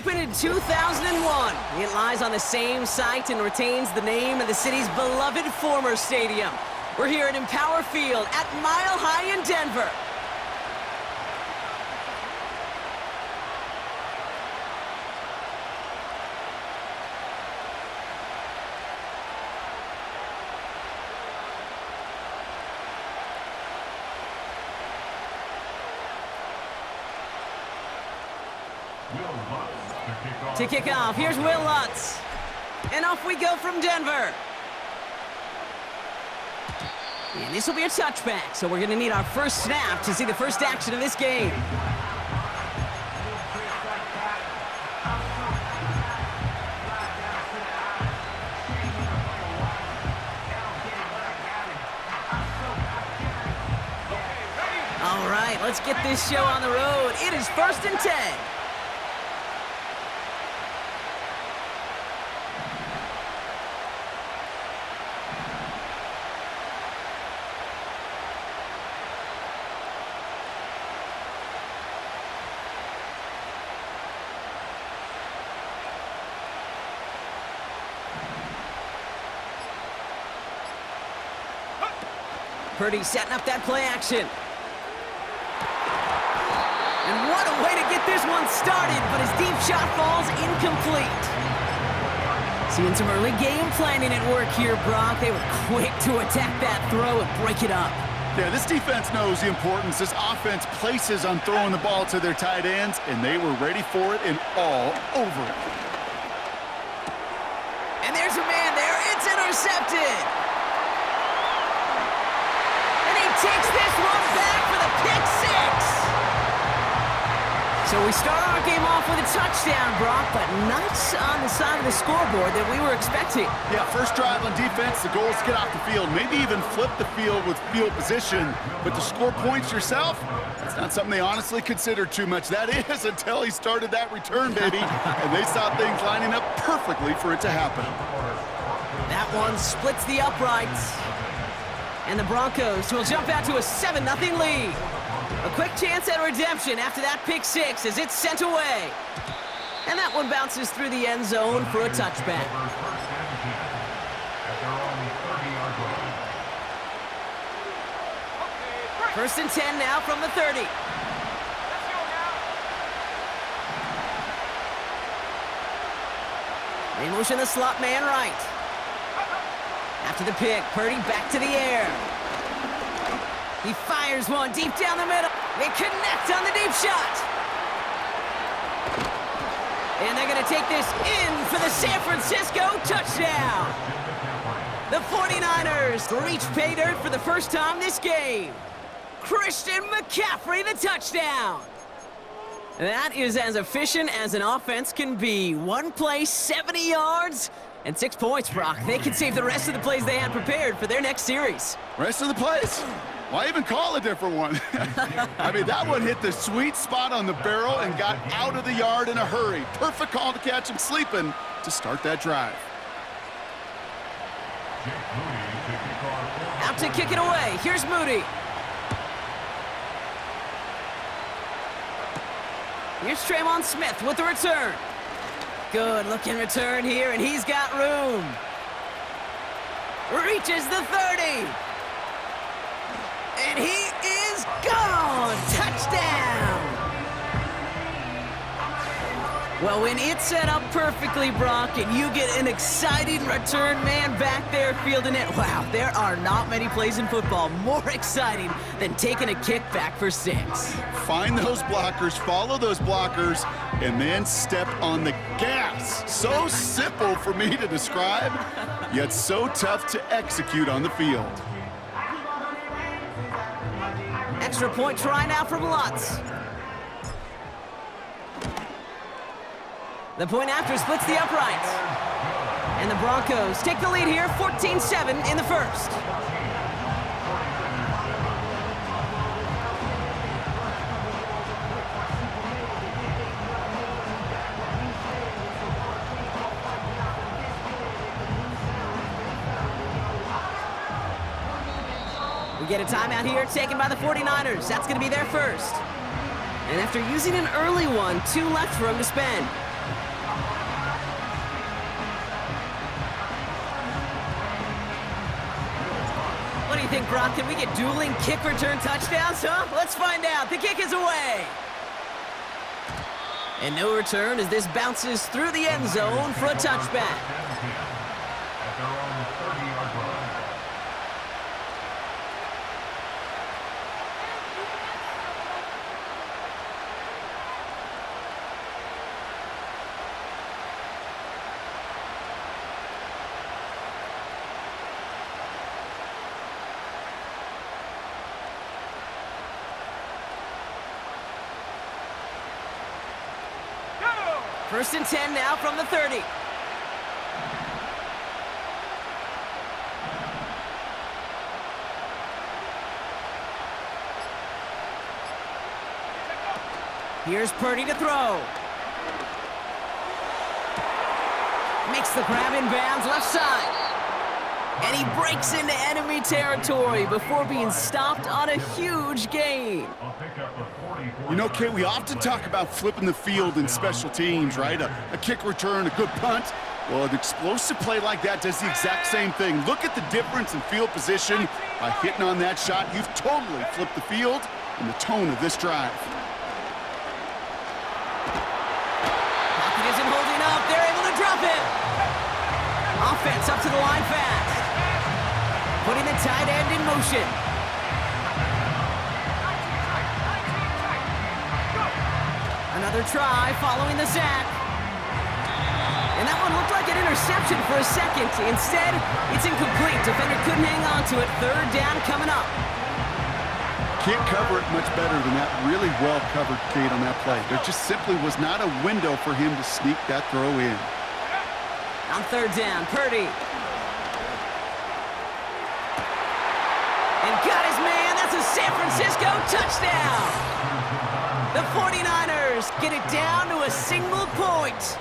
Opened in 2001, it lies on the same site and retains the name of the city's beloved former stadium. We're here at Empower Field at Mile High in Denver. To kick off, here's Will Lutz. And off we go from Denver. And this will be a touchback, so we're going to need our first snap to see the first action of this game. All right, let's get this show on the road. It is 1st and 10. Purdy setting up that play action. And what a way to get this one started, but his deep shot falls incomplete. Seeing some early game planning at work here, Brock. They were quick to attack that throw and break it up. Yeah, this defense knows the importance this offense places on throwing the ball to their tight ends, and they were ready for it and all over it. And there's a man there. It's intercepted. Takes this one back for the pick six. So we start our game off with a touchdown, Brock, but not on the side of the scoreboard that we were expecting. Yeah, first drive on defense, the goal is to get off the field, maybe even flip the field with field position, but to score points yourself, that's not something they honestly considered too much. That is until he started that return, baby, and they saw things lining up perfectly for it to happen. That one splits the uprights. And the Broncos will jump out to a 7-0 lead. A quick chance at redemption after that pick six as it's sent away. And that one bounces through the end zone for a touchback. First and 10 now from the 30. They motion the slot man right. After the pick, Purdy back to the air. He fires one deep down the middle. They connect on the deep shot. And they're going to take this in for the San Francisco touchdown. The 49ers reach pay dirt for the first time this game. Christian McCaffrey, the touchdown. That is as efficient as an offense can be. One play, 70 yards. And 6 points, Brock. They can save the rest of the plays they had prepared for their next series. Rest of the plays? Why even call a different one? I mean, that one hit the sweet spot on the barrel and got out of the yard in a hurry. Perfect call to catch him sleeping to start that drive. Out to kick it away. Here's Moody. Here's Traymon Smith with the return. Good looking return here, and he's got room. Reaches the 30. And he is gone. Touchdown. Well, when it's set up perfectly, Brock, and you get an exciting return man back there fielding it, wow, there are not many plays in football more exciting than taking a kick back for 6. Find those blockers, follow those blockers, and then step on the gas. So simple for me to describe, yet so tough to execute on the field. Extra point try now from Lutz. The point after splits the uprights. And the Broncos take the lead here, 14-7 in the first. We get a timeout here taken by the 49ers. That's going to be their first. And after using an early one, 2 left for him to spend. What do you think, Brock? Can we get dueling kick return touchdowns, huh? Let's find out. The kick is away. And no return as this bounces through the end zone for a touchback. At their own 30-yard line. First and 10 now from the 30. Here's Purdy to throw. Makes the grab in bounds left side. And he breaks into enemy territory before being stopped on a huge gain. You know, Kate, we often talk about flipping the field in special teams, right? A kick return, a good punt. Well, an explosive play like that does the exact same thing. Look at the difference in field position. By hitting on that shot, you've totally flipped the field and the tone of this drive. Pocket isn't holding up. They're able to drop it. Offense up to the line fast. Putting the tight end in motion. Another try following the sack. And that one looked like an interception for a second. Instead, it's incomplete. Defender couldn't hang on to it. Third down coming up. Can't cover it much better than that. Really well covered, Kate, on that play. There just simply was not a window for him to sneak that throw in. On third down, Purdy. And got his man. That's a San Francisco touchdown. The 49ers get it down to a single point.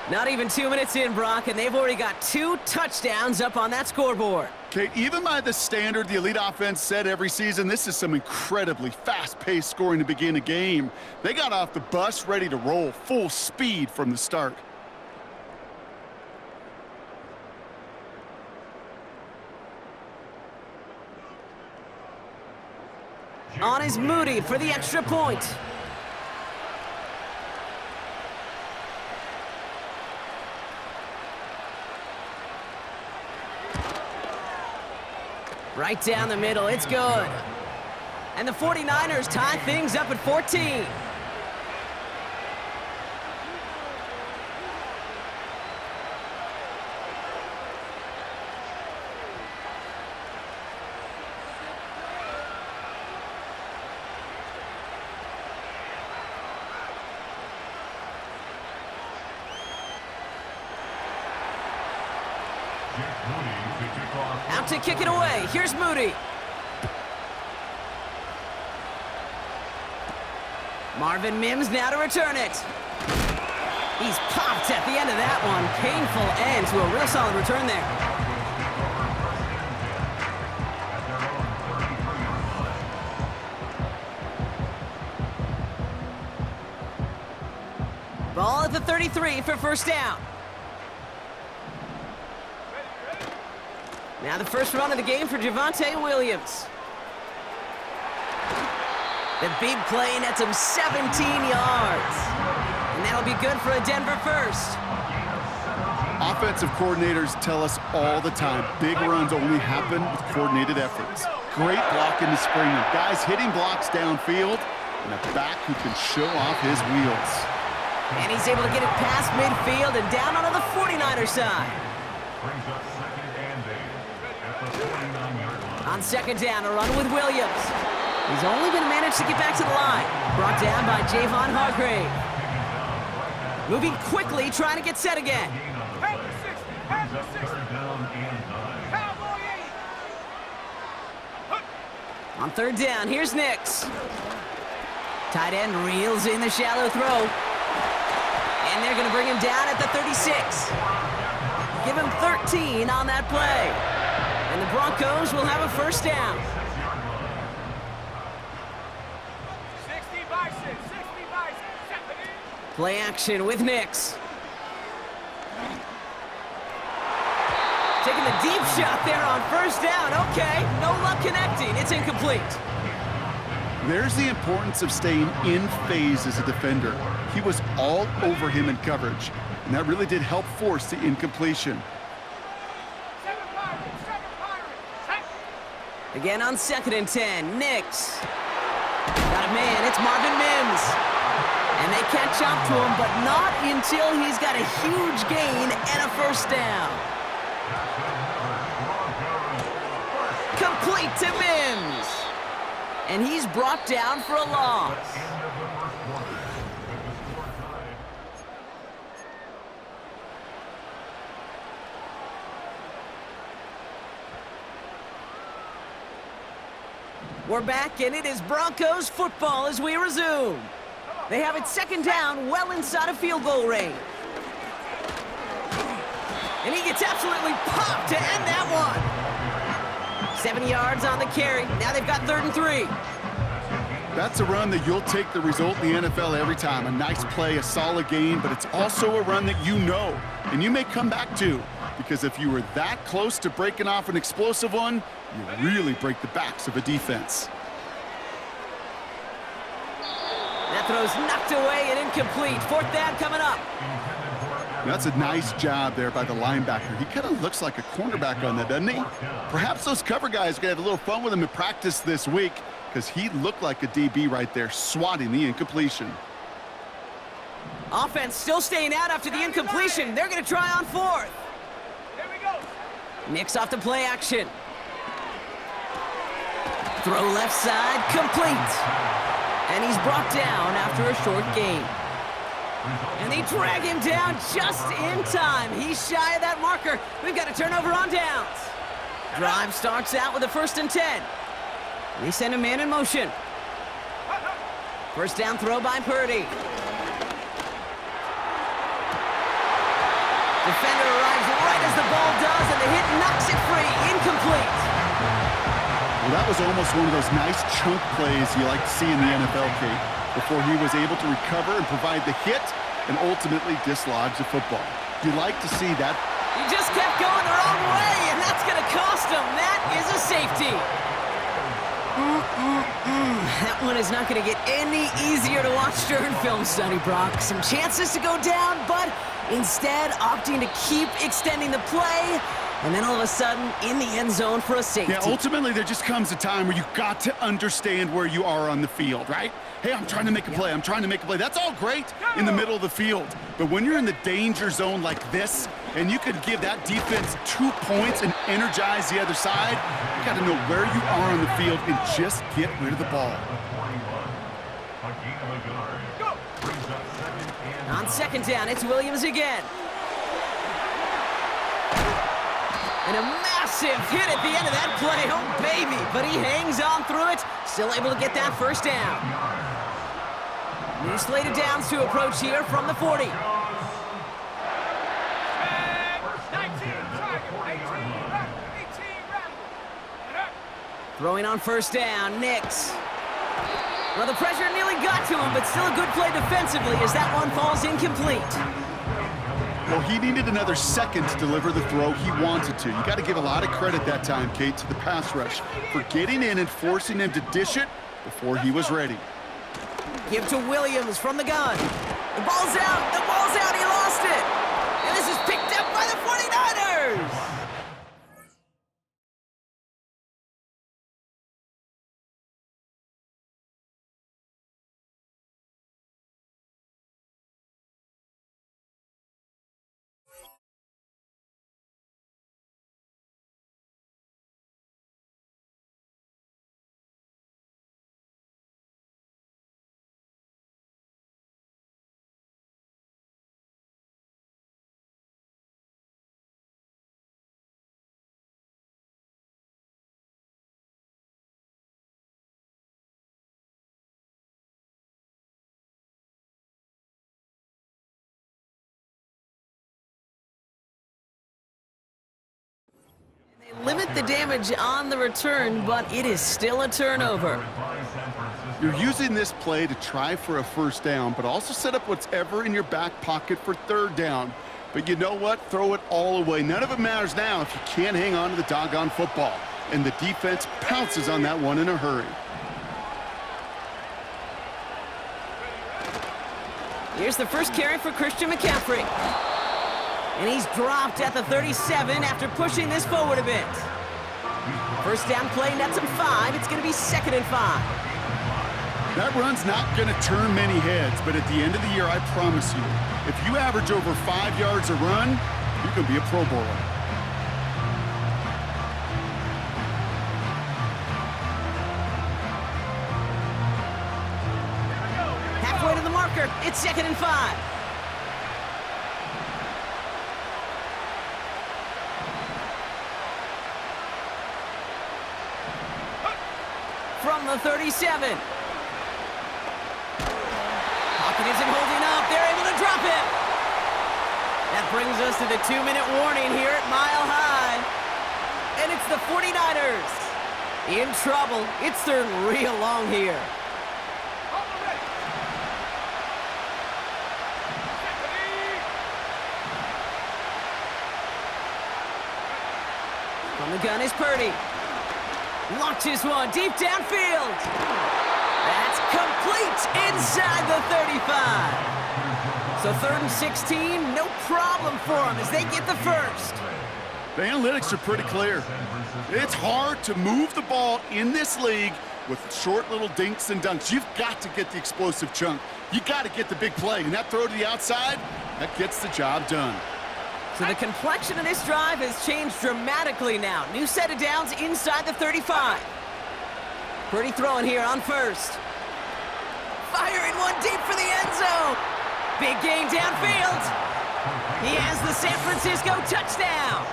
Not even 2 minutes in, Brock, and they've already got 2 touchdowns up on that scoreboard. Okay, even by the standard the elite offense set every season, this is some incredibly fast-paced scoring to begin a game. They got off the bus ready to roll full speed from the start. On is Moody for the extra point. Right down the middle, it's good. And the 49ers tie things up at 14. Out to kick it away. Here's Moody. Marvin Mims now to return it. He's popped at the end of that one. Painful end to a real solid return there. Ball at the 33 for first down. Now the first run of the game for Javonte Williams. The big play nets him 17 yards. And that'll be good for a Denver first. Offensive coordinators tell us all the time, big runs only happen with coordinated efforts. Great block in the spring. Guys hitting blocks downfield, and a back who can show off his wheels. And he's able to get it past midfield and down onto the 49er side. Brings up second and 8 at the 49-yard line. On second down, a run with Williams. He's only going to manage to get back to the line. Brought down by Javon Hargrave. Moving quickly, trying to get set again. On third down, here's Nix. Tight end reels in the shallow throw. And they're going to bring him down at the 36. Give him 13 on that play. And the Broncos will have a first down. 60 by 6, 60 by 7. Play action with Nix. Taking the deep shot there on first down. Okay, no luck connecting. It's incomplete. There's the importance of staying in phase as a defender. He was all over him in coverage, and that really did help force the incompletion. Again on 2nd and 10, Nix. Got a man, it's Marvin Mims. And they catch up to him, but not until he's got a huge gain and a first down. Complete to Mims. And he's brought down for a loss. We're back, and it is Broncos football as we resume. They have it 2nd down, well inside of field goal range. And he gets absolutely popped to end that one. 7 yards on the carry. Now they've got 3rd and 3. That's a run that you'll take the result in the NFL every time. A nice play, a solid game, but it's also a run that you know, and you may come back to. Because if you were that close to breaking off an explosive one, you really break the backs of a defense. That throw's knocked away and incomplete. 4th down coming up. That's a nice job there by the linebacker. He kind of looks like a cornerback on that, doesn't he? Perhaps those cover guys are going to have a little fun with him in practice this week because he looked like a DB right there, swatting the incompletion. Offense still staying out after the incompletion. They're going to try on 4th. Nix off the play action. Throw left side, complete. And he's brought down after a short gain. And they drag him down just in time. He's shy of that marker. We've got a turnover on downs. Drive starts out with a 1st and 10. They send a man in motion. First down throw by Purdy. Defender arrives right as the ball does, and the hit knocks it free. Incomplete. Well, that was almost one of those nice chunk plays you like to see in the NFL, Kate, before he was able to recover and provide the hit and ultimately dislodge the football. You like to see that. He just kept going the wrong way, and that's going to cost him. That is a safety. That one is not going to get any easier to watch during film study, Brock. Some chances to go down, but instead opting to keep extending the play, and then all of a sudden in the end zone for a safety. Yeah, ultimately there just comes a time where you've got to understand where you are on the field, right? Hey, I'm trying to make a play. I'm trying to make a play. That's all great in the middle of the field. But when you're in the danger zone like this, and you could give that defense 2 points and energize the other side, you got to know where you are on the field and just get rid of the ball. On 2nd down, it's Williams again. And a massive hit at the end of that play. Oh, baby. But he hangs on through it. Still able to get that first down. New slate of downs to approach here from the 40. Throwing on first down, Nix. Well, the pressure nearly got to him, but still a good play defensively as that one falls incomplete. Well, he needed another second to deliver the throw he wanted to. You got to give a lot of credit that time, Kate, to the pass rush for getting in and forcing him to dish it before he was ready. Give to Williams from the gun. The ball's out. The ball's out. He lost it. And this is picked up by the 49ers. They limit the damage on the return, but it is still a turnover. You're using this play to try for a first down, but also set up whatever in your back pocket for third down. But you know what? Throw it all away. None of it matters now if you can't hang on to the doggone football. And the defense pounces on that one in a hurry. Here's the first carry for Christian McCaffrey. And he's dropped at the 37 after pushing this forward a bit. First down play, nets him 5. It's going to be 2nd and 5. That run's not going to turn many heads, but at the end of the year, I promise you, if you average over 5 yards a run, you can be a Pro Bowler. Halfway to the marker. It's 2nd and 5. From the 37. Pocket isn't holding up. They're able to drop it. That brings us to the 2-minute warning here at Mile High. And it's the 49ers in trouble. It's third and real long here. From the gun is Purdy. Launches one deep downfield. That's complete inside the 35. So 3rd and 16, no problem for them as they get the first. The analytics are pretty clear. It's hard to move the ball in this league with short little dinks and dunks. You've got to get the explosive chunk. You got to get the big play. And that throw to the outside, that gets the job done. So the complexion of this drive has changed dramatically now. New set of downs inside the 35. Purdy throwing here on first. Firing one deep for the end zone. Big gain downfield. He has the San Francisco touchdown.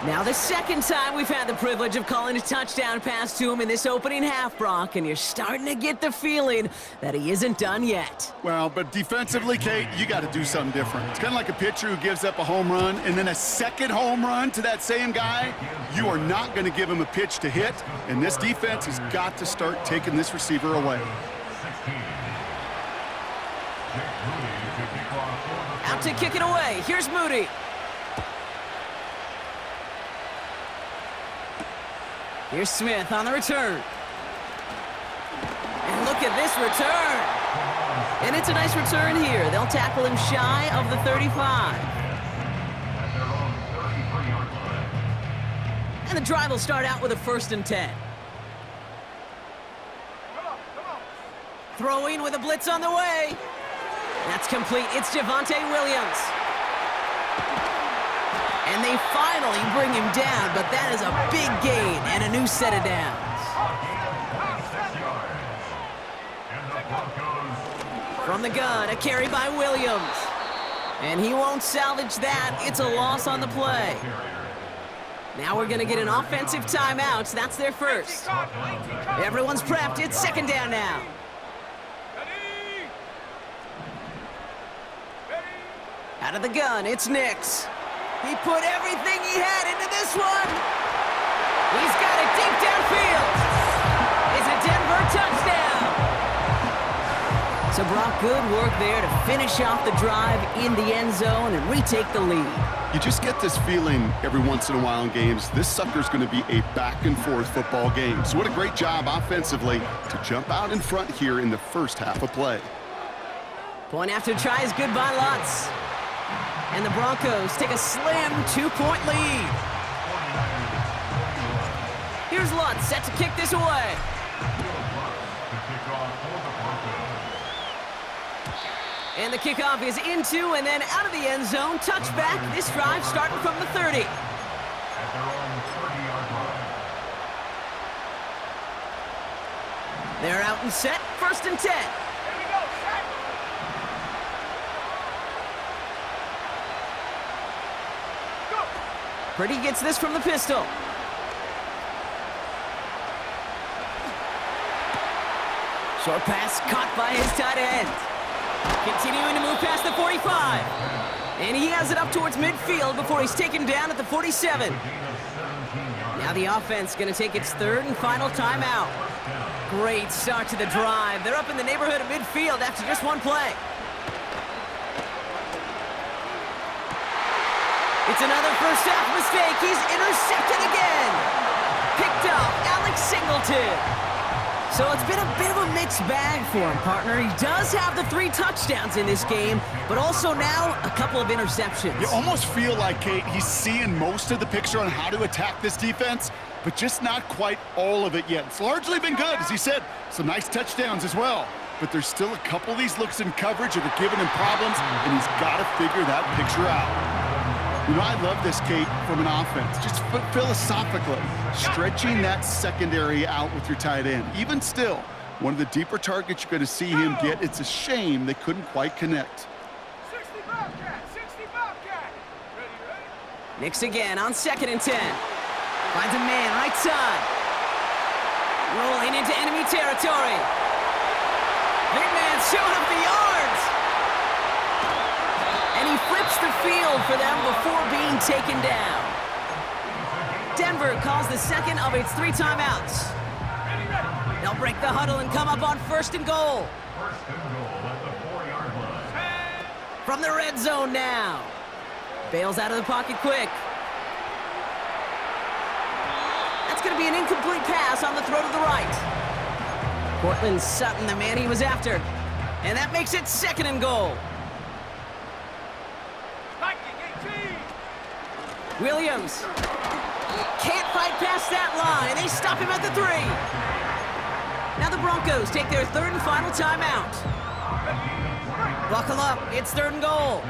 Now the second time we've had the privilege of calling a touchdown pass to him in this opening half, Brock, and you're starting to get the feeling that he isn't done yet. Well, but defensively, Kate, you got to do something different. It's kind of like a pitcher who gives up a home run and then a second home run to that same guy. You are not going to give him a pitch to hit, and this defense has got to start taking this receiver away. Out to kick it away. Here's Moody. Here's Smith on the return. And look at this return. And it's a nice return here. They'll tackle him shy of the 35. And the drive will start out with a 1st and 10. Throwing with a blitz on the way. That's complete. It's Javonte Williams. And they finally bring him down, but that is a big gain and a new set of downs. From the gun, a carry by Williams. And he won't salvage that. It's a loss on the play. Now we're going to get an offensive timeout. So that's their first. Everyone's prepped. It's 2nd down now. Out of the gun, it's Nix. He put everything he had into this one. He's got it deep downfield. It's a Denver touchdown. So Brock, good work there to finish off the drive in the end zone and retake the lead. You just get this feeling every once in a while in games, this sucker's going to be a back-and-forth football game. So what a great job offensively to jump out in front here in the first half of play. Point after try is good by Lutz. And the Broncos take a slim 2-point lead. Here's Lutz set to kick this away. And the kickoff is into and then out of the end zone. Touchback. This drive starting from the 30. They're out and set. 1st and 10. Purdy gets this from the pistol. Short pass caught by his tight end. Continuing to move past the 45. And he has it up towards midfield before he's taken down at the 47. Now the offense going to take its 3rd and final timeout. Great start to the drive. They're up in the neighborhood of midfield after just one play. It's another first half mistake. He's intercepted again. Picked up Alex Singleton. So it's been a bit of a mixed bag for him, partner. He does have the 3 touchdowns in this game, but also now a couple of interceptions. You almost feel like, Kate, he's seeing most of the picture on how to attack this defense, but just not quite all of it yet. It's largely been good, as he said, some nice touchdowns as well. But there's still a couple of these looks in coverage that are giving him problems, and he's got to figure that picture out. You know, I love this, Kate, from an offense. Just philosophically, stretching that secondary out with your tight end. Even still, one of the deeper targets you're going to see him get. It's a shame they couldn't quite connect. 60 Bobcat, 60 Bobcat. Ready? Nix again on 2nd and 10. Finds a man right side. Rolling into enemy territory. Big man showing up the yards. And he flips the field for them before being taken down. Denver calls the second of its 3 timeouts. They'll break the huddle and come up on 1st and goal. First and goal at the 4-yard line. From the red zone now. Bails out of the pocket quick. That's going to be an incomplete pass on the throw to the right. Cortland Sutton, the man he was after. And that makes it 2nd and goal. Williams can't fight past that line. They stop him at the 3. Now the Broncos take their 3rd and final timeout. Buckle up. It's 3rd and goal.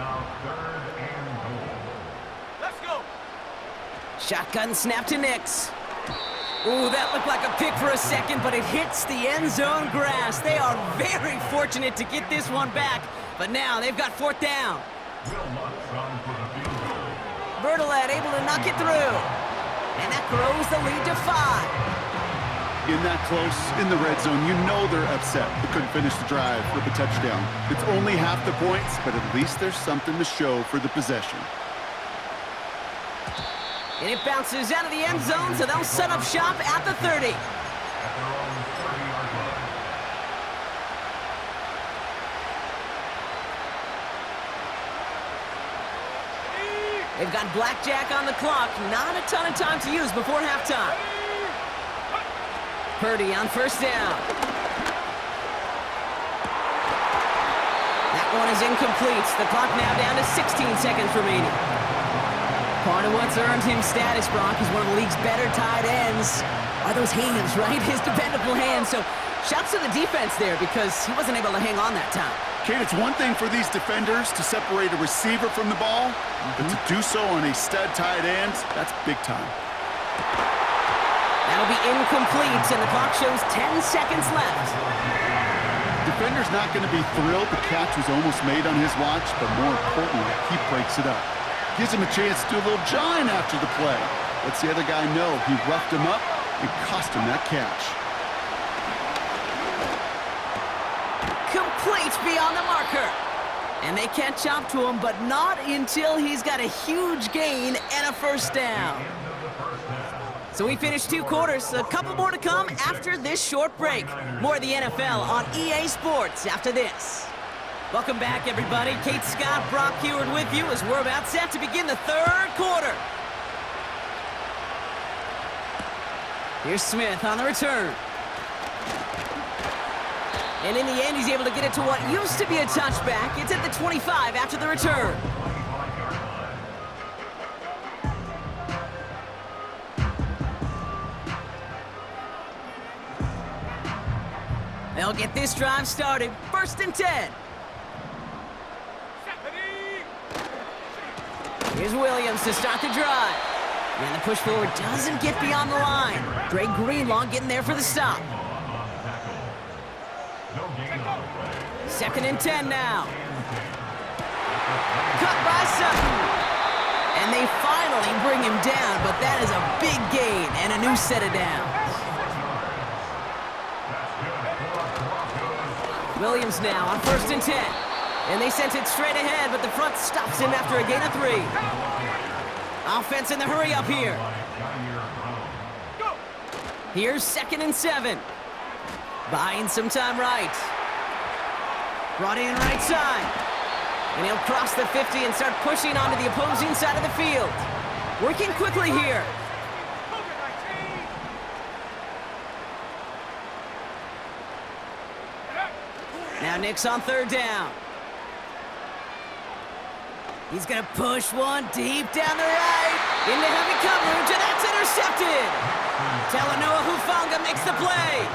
Let's go. Shotgun snap to Nix. Ooh, that looked like a pick for a second, but it hits the end zone grass. They are very fortunate to get this one back, but now they've got 4th down. Bertolet able to knock it through. And that grows the lead to 5. In that close, in the red zone, you know they're upset. They couldn't finish the drive with a touchdown. It's only half the points, but at least there's something to show for the possession. And it bounces out of the end zone, so they'll set up shop at the 30. They've got blackjack on the clock. Not a ton of time to use before halftime. Purdy on 1st down. That one is incomplete. The clock now down to 16 seconds remaining. Part of what's earned him status, Brock, is one of the league's better tight ends. Are those hands, right? His dependable hands. So shouts to the defense there because he wasn't able to hang on that time. Kate, it's one thing for these defenders to separate a receiver from the ball, but to do so on a stud tight end, that's big time. That'll be incomplete, and the clock shows 10 seconds left. Defender's not going to be thrilled the catch was almost made on his watch, but more importantly, he breaks it up. Gives him a chance to do a little jawing after the play. Lets the other guy know he roughed him up and cost him that catch. Complete beyond the marker. And they can't chop to him, but not until he's got a huge gain and a 1st down. So we finished 2 quarters. A couple more to come after this short break. More of the NFL on EA Sports after this. Welcome back, everybody. Kate Scott, Brock Heward with you as we're about set to begin the 3rd quarter. Here's Smith on the return. And in the end, he's able to get it to what used to be a touchback. It's at the 25 after the return. They'll get this drive started. 1st and 10. Here's Williams to start the drive. And the push forward doesn't get beyond the line. Dre Greenlaw getting there for the stop. 2nd and 10 now. Cut by Sutton. And they finally bring him down, but that is a big gain and a new set of downs. Williams now on 1st and 10. And they sent it straight ahead, but the front stops him after a gain of 3. Offense in the hurry up here. Here's 2nd and 7. Buying some time right. Brought in right side. And he'll cross the 50 and start pushing onto the opposing side of the field. Working quickly here. Now Nick's on third down. He's gonna push one deep down the right. Into heavy coverage, and that's intercepted. Talanoa Hufanga makes the play.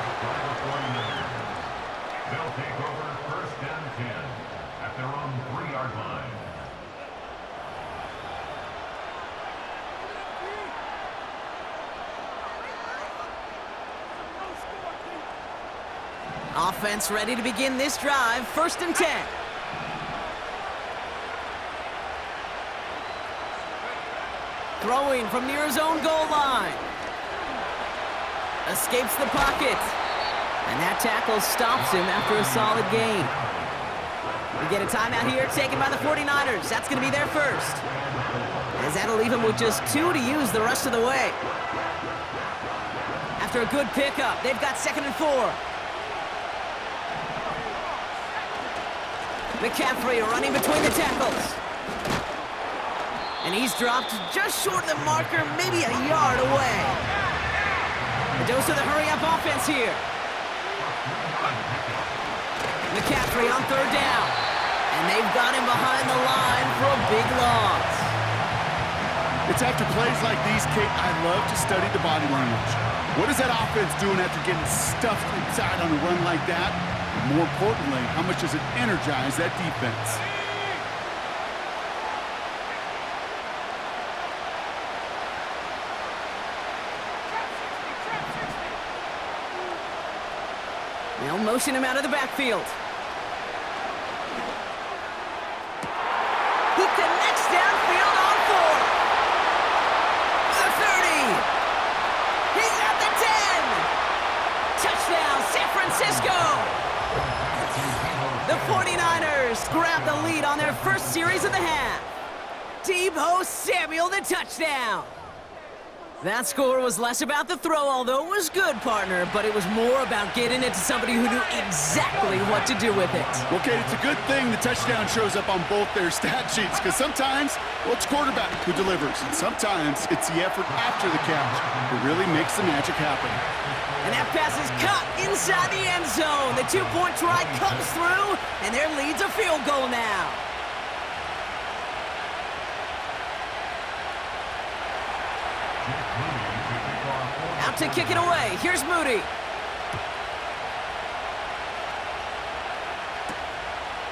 They'll take over first and 10 at their own 3-yard line. Offense ready to begin this drive, first and 10. Throwing from near his own goal line. Escapes the pocket. And that tackle stops him after a solid gain. We get a timeout here taken by the 49ers. That's going to be their first. As that'll leave him with just 2 to use the rest of the way. After a good pickup, they've got 2nd and 4. McCaffrey running between the tackles. And he's dropped just short of the marker, maybe a yard away. A dose of the hurry-up offense here. McCaffrey on third down. And they've got him behind the line for a big loss. It's after plays like these, Kate, I love to study the body language. What is that offense doing after getting stuffed inside on a run like that? And more importantly, how much does it energize that defense? They'll motion him out of the backfield. He connects downfield on 4. The 30. He's at the 10. Touchdown, San Francisco. The 49ers grab the lead on their first series of the half. Deebo Samuel, the touchdown. That score was less about the throw, although it was good, partner, but it was more about getting it to somebody who knew exactly what to do with it. Well, Kate, it's a good thing the touchdown shows up on both their stat sheets, because sometimes, well, it's quarterback who delivers, and sometimes it's the effort after the catch that really makes the magic happen. And that pass is caught inside the end zone. The 2-point try comes through, and their lead's a field goal now. Out to kick it away. Here's Moody.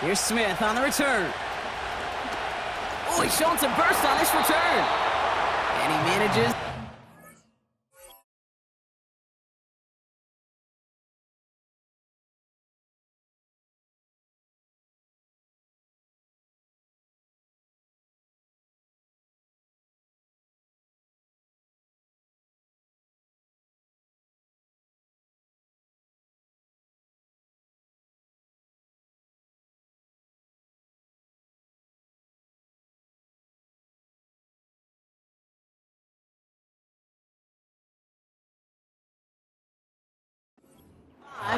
Here's Smith on the return. Oh, he's showing some burst on this return. And he manages.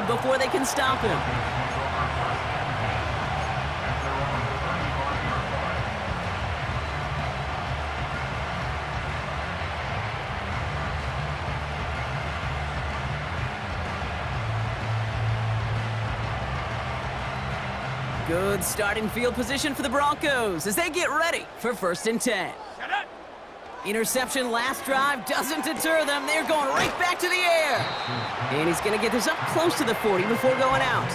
Before they can stop him. Good starting field position for the Broncos as they get ready for first and 10. Interception last drive doesn't deter them. They're going right back to the air. And he's going to get this up close to the 40 before going out.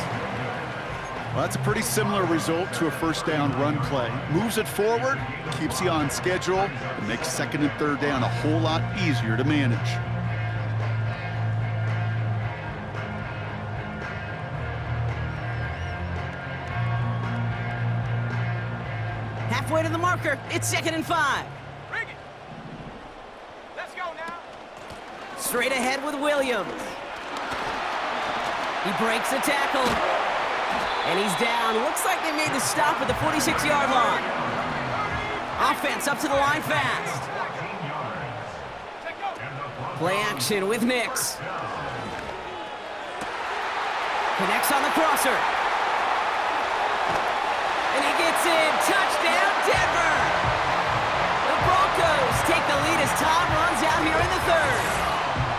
Well, that's a pretty similar result to a first down run play. Moves it forward, keeps you on schedule, and makes 2nd and 3rd down a whole lot easier to manage. Halfway to the marker, it's 2nd and 5. Straight ahead with Williams. He breaks a tackle. And he's down. Looks like they made the stop at the 46-yard line. Offense up to the line fast. Play action with Nix. Connects on the crosser. And he gets in. Touchdown, Denver! The Broncos take the lead as Tom runs out here in the third.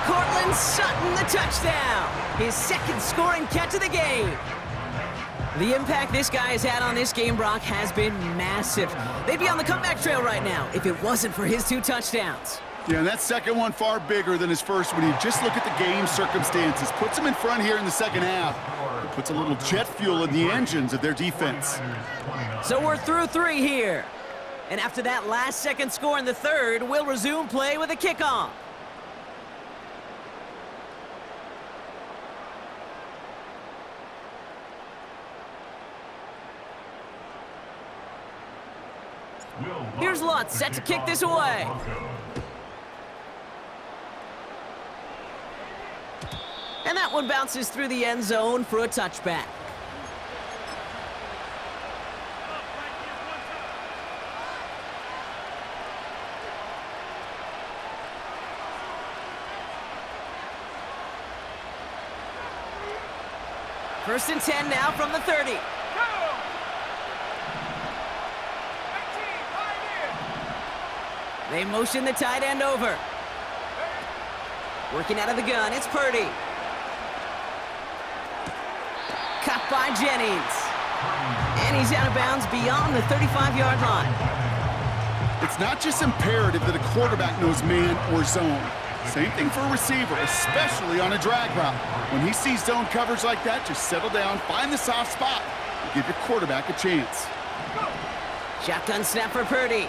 Cortland Sutton, the touchdown. His second scoring catch of the game. The impact this guy has had on this game, Brock, has been massive. They'd be on the comeback trail right now if it wasn't for his 2 touchdowns. Yeah, and that second one far bigger than his first when you just look at the game circumstances. Puts him in front here in the second half. It puts a little jet fuel in the engines of their defense. So we're through 3 here. And after that last-second score in the third, we'll resume play with a kickoff. Here's Lutz set to kick this away. And that one bounces through the end zone for a touchback. First and 10 now from the 30. They motion the tight end over. Working out of the gun, it's Purdy. Cut by Jennings. And he's out of bounds beyond the 35-yard line. It's not just imperative that a quarterback knows man or zone. Same thing for a receiver, especially on a drag route. When he sees zone coverage like that, just settle down, find the soft spot, and give your quarterback a chance. Shotgun snap for Purdy.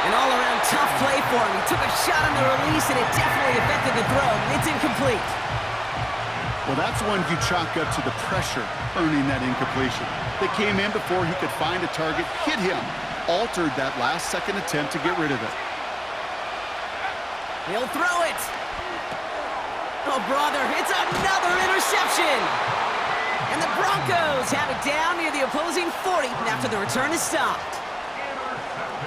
An all-around tough play for him. He took a shot on the release, and it definitely affected the throw. It's incomplete. Well, that's one you chalk up to the pressure earning that incompletion. They came in before he could find a target, hit him, altered that last-second attempt to get rid of it. He'll throw it. Oh, brother, it's another interception. And the Broncos have it down near the opposing 40 after the return is stopped.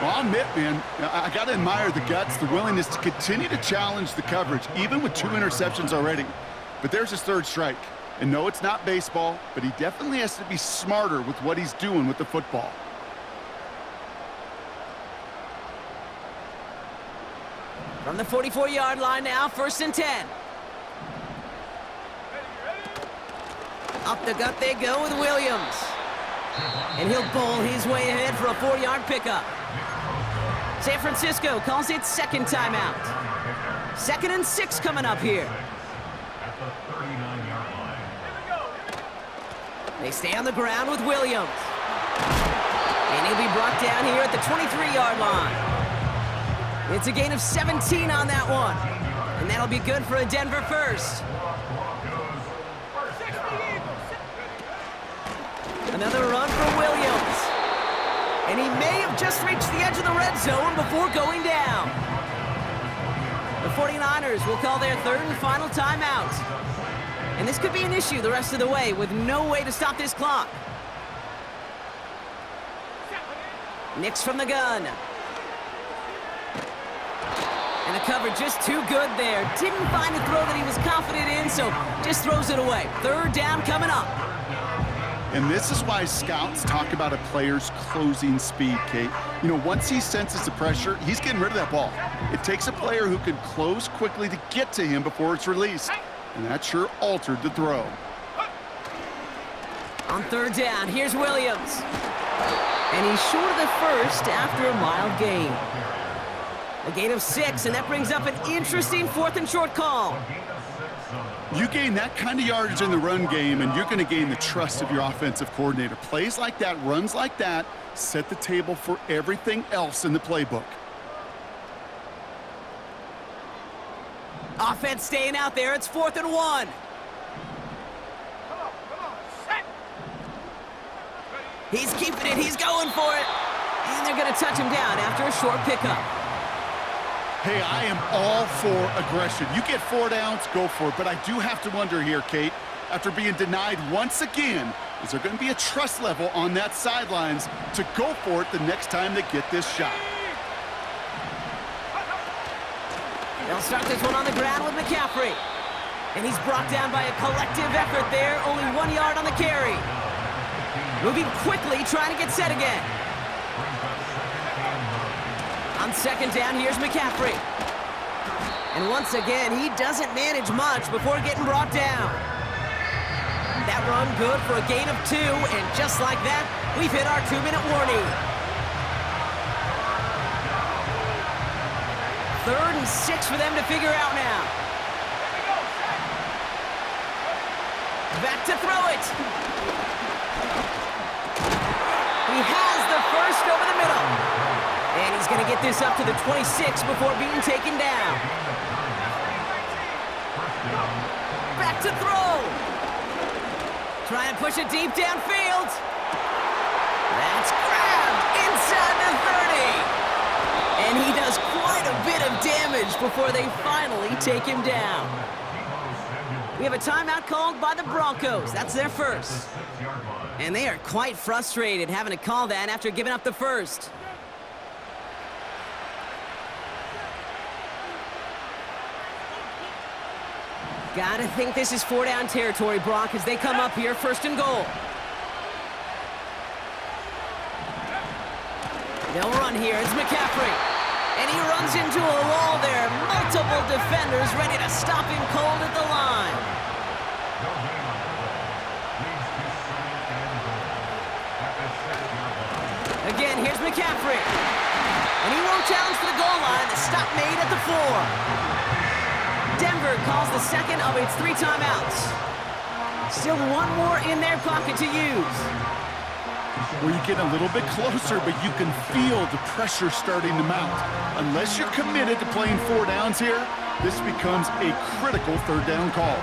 Well, I'll admit, man, I got to admire the guts, the willingness to continue to challenge the coverage, even with 2 interceptions already. But there's his 3rd strike. And no, it's not baseball, but he definitely has to be smarter with what he's doing with the football. From the 44-yard line now, first and 10. Up the gut they go with Williams. And he'll bowl his way ahead for a 4-yard pickup. San Francisco calls it second timeout. 2nd and 6 coming up here. They stay on the ground with Williams. And he'll be brought down here at the 23-yard line. It's a gain of 17 on that one. And that'll be good for a Denver first. Another run for Williams. And he may have just reached the edge of the red zone before going down. The 49ers will call their 3rd and final timeout. And this could be an issue the rest of the way with no way to stop this clock. Nix from the gun. And the cover just too good there. Didn't find a throw that he was confident in, so just throws it away. 3rd down coming up. And this is why scouts talk about a player's closing speed, Kate. You know, once he senses the pressure, he's getting rid of that ball. It takes a player who can close quickly to get to him before it's released. And that sure altered the throw. On 3rd down, here's Williams. And he's short of the first after a mild gain. A gain of 6, and that brings up an interesting 4th and short call. You gain that kind of yardage in the run game, and you're going to gain the trust of your offensive coordinator. Plays like that, runs like that, set the table for everything else in the playbook. Offense staying out there. It's 4th and 1. He's keeping it. He's going for it. And they're going to touch him down after a short pickup. Hey, I am all for aggression. You get 4 downs, go for it. But I do have to wonder here, Kate, after being denied once again, is there going to be a trust level on that sidelines to go for it the next time they get this shot? They'll start this one on the ground with McCaffrey. And he's brought down by a collective effort there, only 1 yard on the carry. Moving quickly, trying to get set again. On second down, here's McCaffrey. And once again, he doesn't manage much before getting brought down. That run good for a gain of 2, and just like that, we've hit our 2-minute warning. 3rd and 6 for them to figure out now. Back to throw it. He has the first over the middle. And he's going to get this up to the 26 before being taken down. Back to throw. Try and push it deep downfield. That's grabbed inside the 30. And he does quite a bit of damage before they finally take him down. We have a timeout called by the Broncos. That's their first. And they are quite frustrated having to call that after giving up the first. Gotta think this is 4-down territory, Brock, as they come up here, 1st and goal. They'll run here. It's McCaffrey. And he runs into a wall there. Multiple defenders ready to stop him cold at the line. Again, here's McCaffrey. And he won't challenge for the goal line. The stop made at the 4. Denver calls the second of its 3 timeouts. Still 1 more in their pocket to use. Where you get a little bit closer, but you can feel the pressure starting to mount. Unless you're committed to playing 4 downs here, this becomes a critical 3rd down call.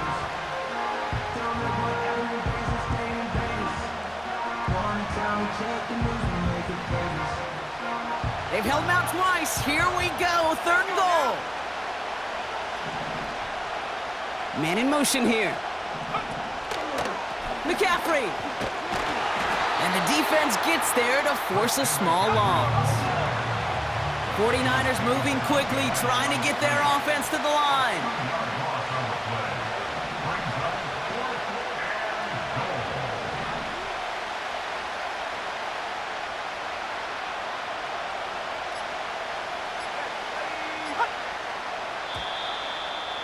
They've held him out twice. Here we go, 3rd and goal. Man in motion here. McCaffrey. And the defense gets there to force a small loss. 49ers moving quickly, trying to get their offense to the line.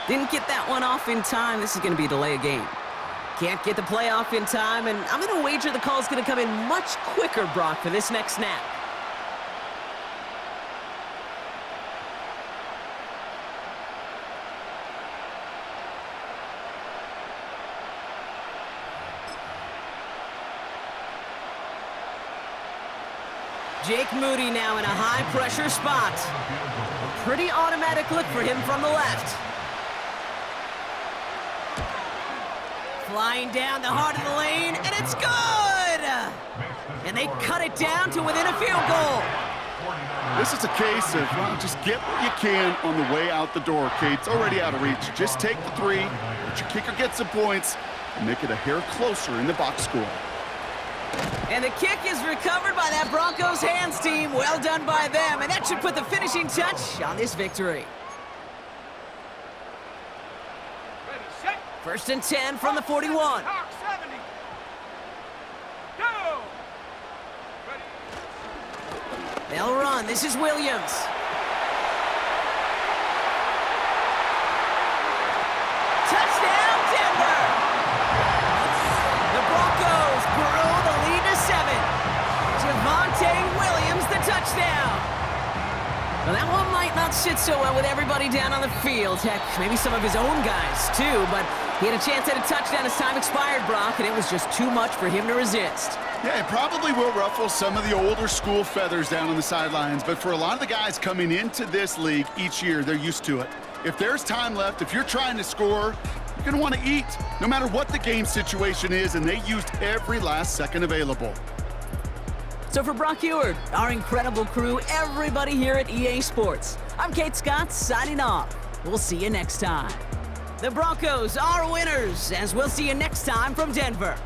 Didn't get that one off in time. This is going to be a delay of game. Can't get the play off in time, and I'm going to wager the call's going to come in much quicker, Brock, for this next snap. Jake Moody now in a high-pressure spot. A pretty automatic look for him from the left. Flying down the heart of the lane, and it's good! And they cut it down to within a field goal. This is a case of, well, just get what you can on the way out the door, Kate. It's already out of reach. Just take the 3, let your kicker get some points, and make it a hair closer in the box score. And the kick is recovered by that Broncos hands team. Well done by them, and that should put the finishing touch on this victory. 1st and 10 from the 41. They'll run. This is Williams. Touchdown, Denver! The Broncos grow the lead to 7. Javonte Williams, the touchdown. Well, that one might not sit so well with everybody down on the field. Heck, maybe some of his own guys, too. But he had a chance at a touchdown as time expired, Brock, and it was just too much for him to resist. Yeah, it probably will ruffle some of the older school feathers down on the sidelines, but for a lot of the guys coming into this league each year, they're used to it. If there's time left, if you're trying to score, you're going to want to eat, no matter what the game situation is, and they used every last second available. So for Brock Eward, our incredible crew, everybody here at EA Sports, I'm Kate Scott signing off. We'll see you next time. The Broncos are winners, as we'll see you next time from Denver.